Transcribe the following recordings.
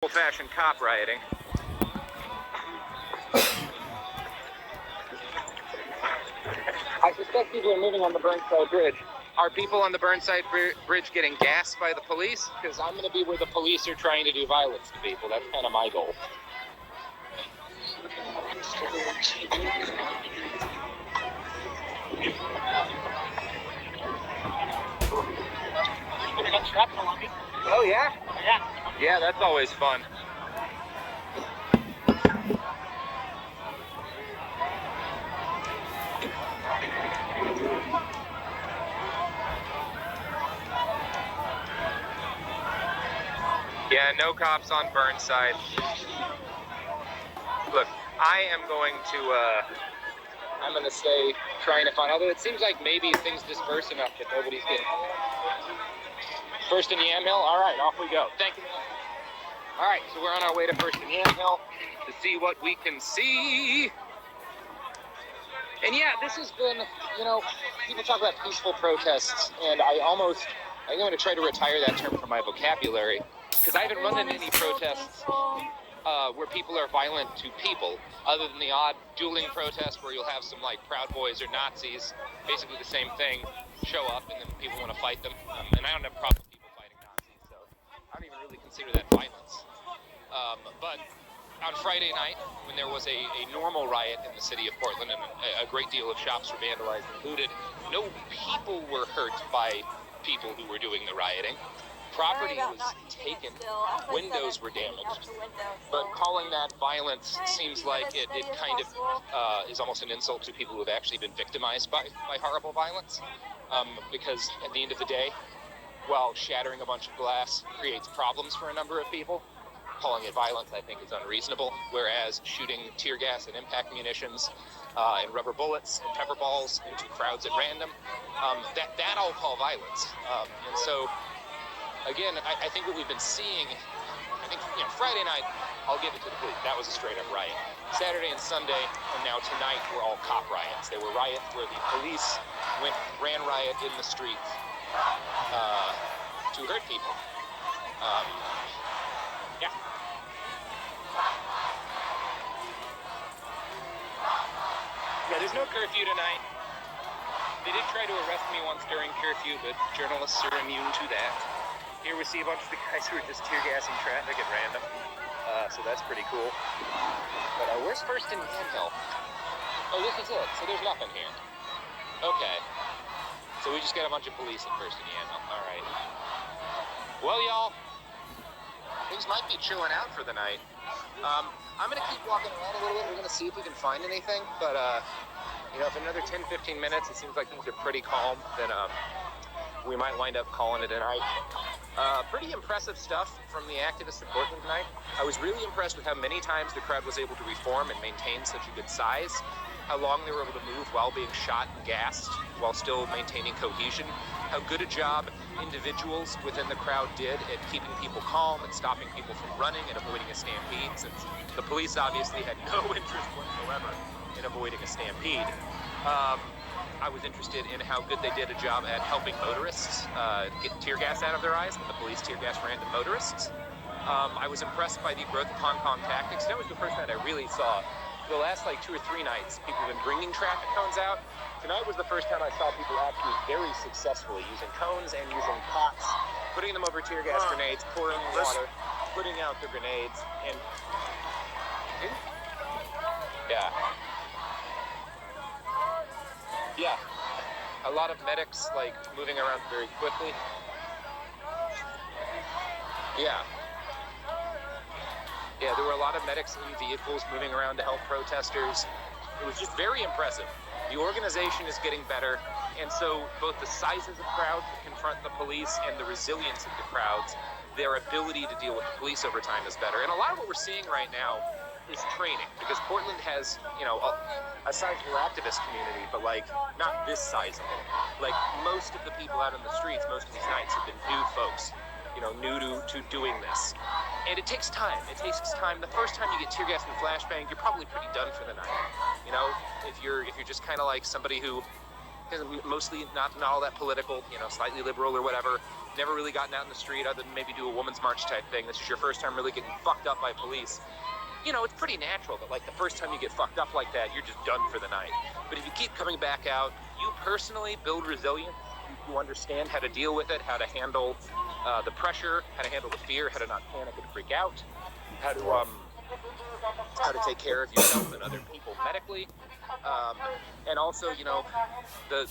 Old-fashioned cop rioting. I suspect people are moving on the Burnside Bridge. Are people on the Burnside Bridge getting gassed by the police? Because I'm going to be where the police are trying to do violence to people. That's kind of my goal. Oh, yeah? Yeah. Yeah, that's always fun. Yeah, no cops on Burnside. Look, I am going to stay trying to find, although it seems like maybe things disperse enough that nobody's getting. First and Yamhill? All right, off we go. Thank you. All right, so we're on our way to First and Yamhill to see what we can see. And yeah, this has been, people talk about peaceful protests, and I'm going to try to retire that term from my vocabulary, because I haven't run into any protests where people are violent to people, other than the odd dueling protest where you'll have some like Proud Boys or Nazis, basically the same thing, show up and then people want to fight them. And I don't have a problem with people fighting Nazis, so I don't even really consider that violence. But on Friday night, when there was a normal riot in the city of Portland and a great deal of shops were vandalized and looted, no people were hurt by people who were doing the rioting. Property was taken, windows were damaged, but calling that violence seems like it kind of is almost an insult to people who have actually been victimized by horrible violence, because at the end of the day, while shattering a bunch of glass creates problems for a number of people, calling it violence, I think, is unreasonable, whereas shooting tear gas and impact munitions and rubber bullets and pepper balls into crowds at random, that I'll call violence. And so, again, I think what we've been seeing, Friday night, I'll give it to the police. That was a straight-up riot. Saturday and Sunday, and now tonight, were all cop riots. They were riots where the police ran riot in the streets to hurt people. Yeah. Yeah, there's no curfew tonight. They did try to arrest me once during curfew, but journalists are immune to that. Here we see a bunch of the guys who are just tear gassing traffic at random, so that's pretty cool. But where's First and Yamhill? Oh, this is it. So there's nothing here. Okay. So we just got a bunch of police at First and Yamhill. All right. Well, y'all, things might be chilling out for the night. I'm going to keep walking around a little bit. We're going to see if we can find anything. But, if in another 10, 15 minutes it seems like things are pretty calm, then we might wind up calling it a night. Pretty impressive stuff from the activists in Portland tonight. I was really impressed with how many times the crowd was able to reform and maintain such a good size, how long they were able to move while being shot and gassed, while still maintaining cohesion, how good a job individuals within the crowd did at keeping people calm and stopping people from running and avoiding a stampede, since the police obviously had no interest whatsoever in avoiding a stampede. I was interested in how good they did a job at helping motorists get tear gas out of their eyes when the police tear gas random motorists. I was impressed by the growth of Hong Kong tactics. That was the first night I really saw. The last 2 or 3 nights, people have been bringing traffic cones out. Tonight was the first time I saw people actually very successfully using cones and using pots, putting them over tear gas grenades, pouring water, putting out the grenades, and yeah, a lot of medics moving around very quickly. Yeah, there were a lot of medics in vehicles moving around to help protesters. It was just very impressive. The organization is getting better, and so both the sizes of crowds that confront the police and the resilience of the crowds, their ability to deal with the police over time is better. And a lot of what we're seeing right now is training, because Portland has, a sizable activist community, but not this sizable. Most of the people out in the streets, most of these nights have been new folks, new to doing this. And it takes time. It takes time. The first time you get tear gas and flashbang, you're probably pretty done for the night. If you're just kind of like somebody who mostly not all that political, you know, slightly liberal or whatever. Never really gotten out in the street other than maybe do a woman's march type thing. This is your first time really getting fucked up by police. You know, it's pretty natural that, like, the first time you get fucked up like that, you're just done for the night. But if you keep coming back out, you personally build resilience. You understand how to deal with it, how to handle the pressure, how to handle the fear, how to not panic and freak out, how to take care of yourself and other people medically. And also, you know, the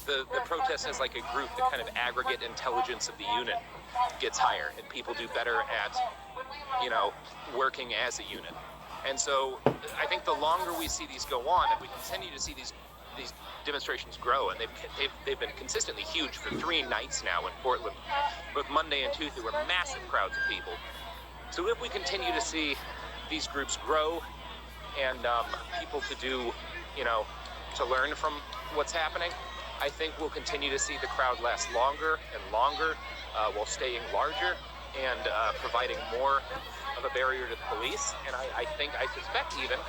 protest as like a group, the kind of aggregate intelligence of the unit gets higher, and people do better at, you know, working as a unit. And so I think the longer we see these go on, and we continue to see these demonstrations grow, and they've been consistently huge for 3 nights now in Portland. Both Monday and Tuesday were massive crowds of people. So if we continue to see these groups grow and people to do, you know, to learn from what's happening, I think we'll continue to see the crowd last longer and longer while staying larger and providing more of a barrier to the police. And I suspect even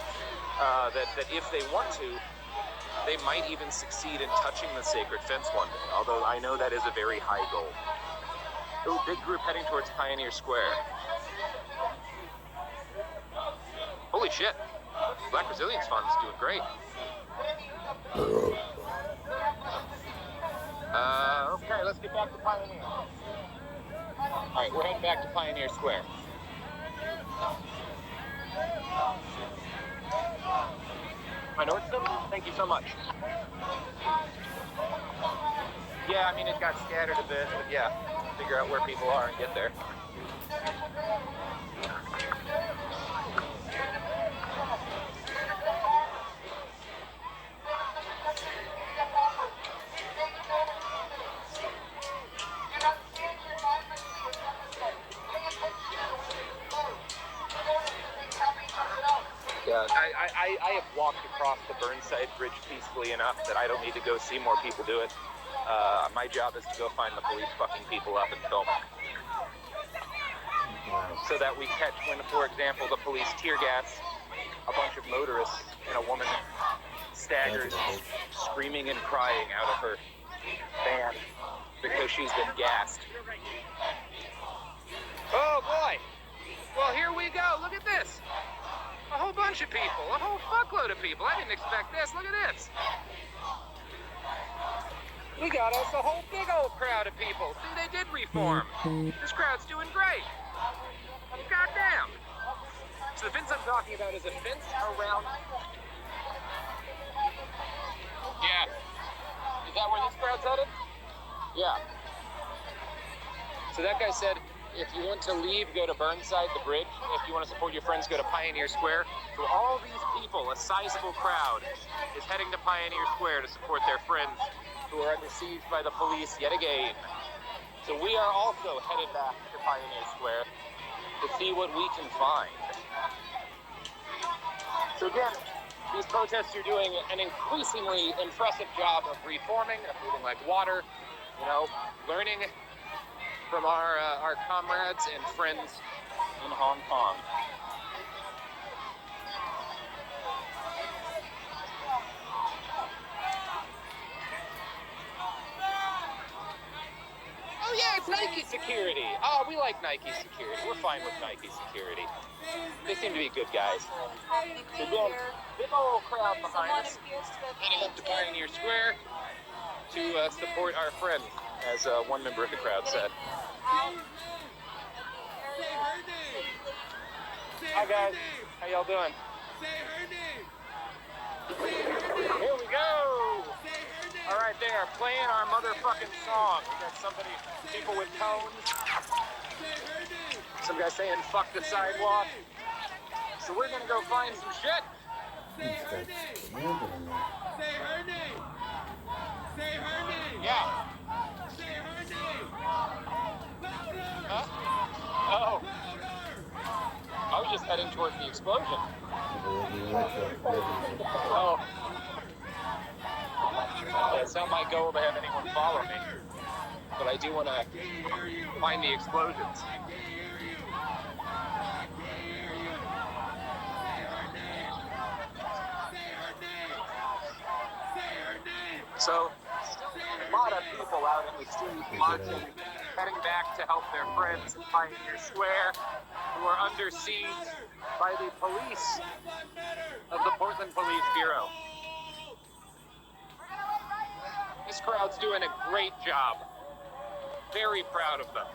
that if they want to, they might even succeed in touching the sacred fence one day, although I know that is a very high goal. Ooh, big group heading towards Pioneer Square. Holy shit. Black Resilience Fund's doing great. Okay, let's get back to Pioneer. Alright, we're heading back to Pioneer Square. I know it's simple. Thank you so much. Yeah, I mean, it got scattered a bit, but yeah, figure out where people are and get there. I have walked across the Burnside Bridge peacefully enough that I don't need to go see more people do it. My job is to go find the police fucking people up and film it. So that we catch when, for example, the police tear gas a bunch of motorists and a woman staggers, screaming and crying out of her van because she's been gassed. Oh boy! Well, here we go. Look at this. A whole bunch of people, a whole fuckload of people. I didn't expect this. Look at this. We got us a whole big old crowd of people. See, they did reform. This crowd's doing great. Goddamn. So the fence I'm talking about is a fence around... Yeah. Is that where this crowd's headed? Yeah. So that guy said, if you want to leave, go to Burnside, the bridge. If you want to support your friends, go to Pioneer Square. So all these people, a sizable crowd, is heading to Pioneer Square to support their friends who are under siege by the police yet again. So we are also headed back to Pioneer Square to see what we can find. So again, these protests are doing an increasingly impressive job of reforming, of moving like water, you know, learning from our comrades and friends in Hong Kong. Oh yeah, it's Nike security. Oh, we like Nike security. We're fine with Nike security. They seem to be good guys. So again, big old crowd behind us, heading up to Pioneer Square to support our friend, as one member of the crowd said. Hi guys, how y'all doing? Here we go! Alright, they are playing our motherfucking song. We got people with cones. Some guy saying fuck the sidewalk. So we're gonna go find some shit. Say her name. Say her name. Yeah. Say her name. Louder. Huh? Oh. I was just heading towards the explosion. Oh. Yeah, it's not my goal to have anyone follow me, but I do want to find the explosions. So, lot of people out in the street marching, heading back to help their friends in Pioneer Square, who are under siege by the police of the Portland Police Bureau. This crowd's doing a great job. Very proud of them.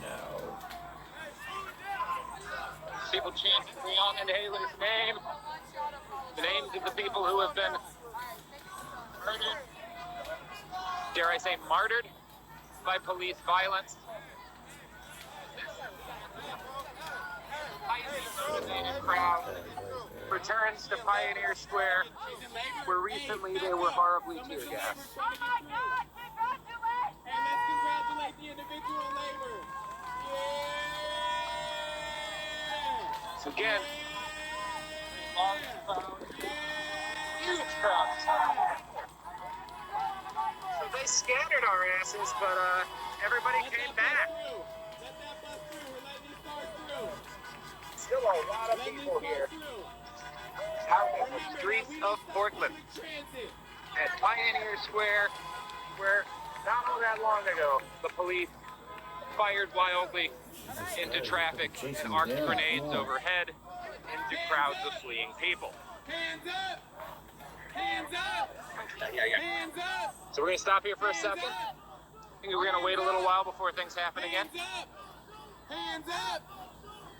No. People chanting Breonna Taylor's name, the names of the people who have been murdered, dare I say martyred, by police violence. Motivated crowd returns to Pioneer Square, where recently they were horribly tear gassed. Oh my God! Congratulations! And let's congratulate the individual labor. Yeah! So again, large crowd, huge crowd. So they scattered our asses, but everybody came back. Let that bus through. We're letting these cars through. Still a lot of people here out in the streets of Portland at Pioneer Square, where not all that long ago the police fired wildly into traffic and arced grenades overhead into crowds of fleeing people. Hands up! Hands up! Hands up! So we're gonna stop here for a second. I think we're gonna wait a little while before things happen again. Hands up!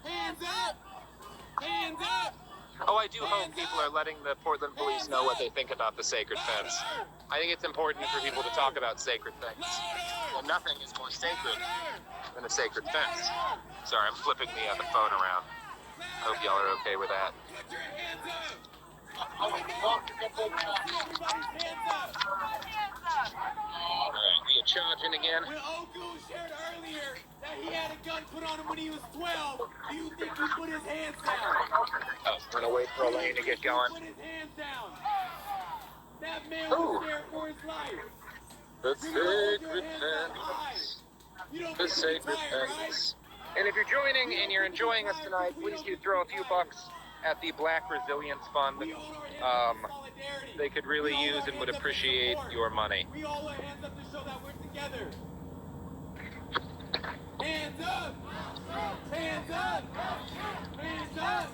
Hands up! Hands up! Oh, I do hope people are letting the Portland police know what they think about the sacred fence. I think it's important for people to talk about sacred things. Well, nothing is more sacred than a sacred fence. Sorry, I'm flipping the phone around. I hope y'all are okay with that. Alright, we are charging again. When Ogu shared earlier that he had a gun put on him when he was 12, do you think he put his hands down? We're gonna wait for Elaine to get going. Put his hands down. That man was there for his life. The You're gonna hold your sacred hands up fence. high. You don't The get to sacred retire, fence. And if you're joining and you're enjoying us tonight, please do throw a few bucks at the Black Resilience Fund. We hold our hands up in solidarity. They could really We hold use our and would hands up in appreciate support. your money. We hold our hands up to show that we're together. Hands up! Hands up! Hands up!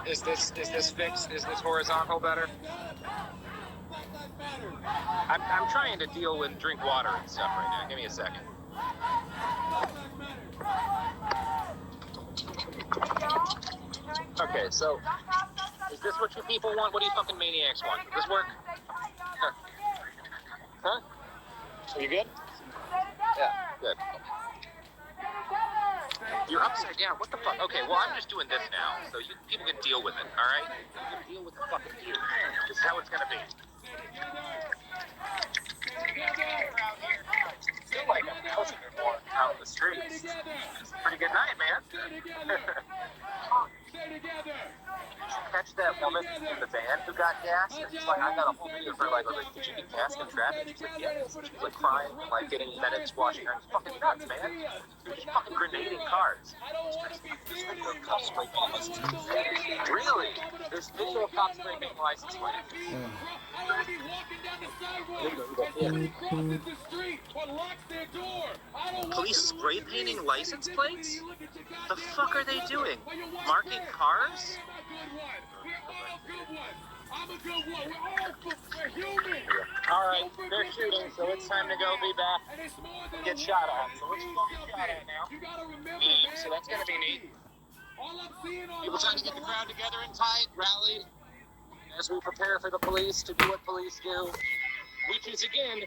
Is this fixed? Is this horizontal better? Black Lives Matter. I'm trying to deal with drink water and stuff right now. Give me a second. Black Lives Matter. Okay, so is this what you people want? What do you fucking maniacs want? Does this work? Huh? Are you good? Yeah, good. You're upside down. What the fuck? Okay, well, I'm just doing this now, so you people can deal with it, all right? You can deal with the fucking view. This is how it's gonna be. I feel like I'm pushing it more out in the streets. It's a pretty good night, man. Catch that woman in the van who got gassed? And she's like, I got a whole video of her, like, did you get gassed in traffic? She's like, yeah. She's like crying and like getting medics washing her. It's fucking nuts, man. They're just fucking grenading cars. Really? There's video of cops scraping license plates. I want to be walking down the sidewalk as somebody crosses the street or locks their door. I don't want Police to spray painting license plates? The fuck are they doing? Marking cars? I'm a good one. We're human. Alright, they're shooting, so it's time to go be back. And it's more than Get a shot word. at. So let's go get shot at now. You gotta remember, So that's gonna be neat. all I'm seeing on People trying to get the crowd together and tight, rallied, as we prepare for the police to do what police do, which is again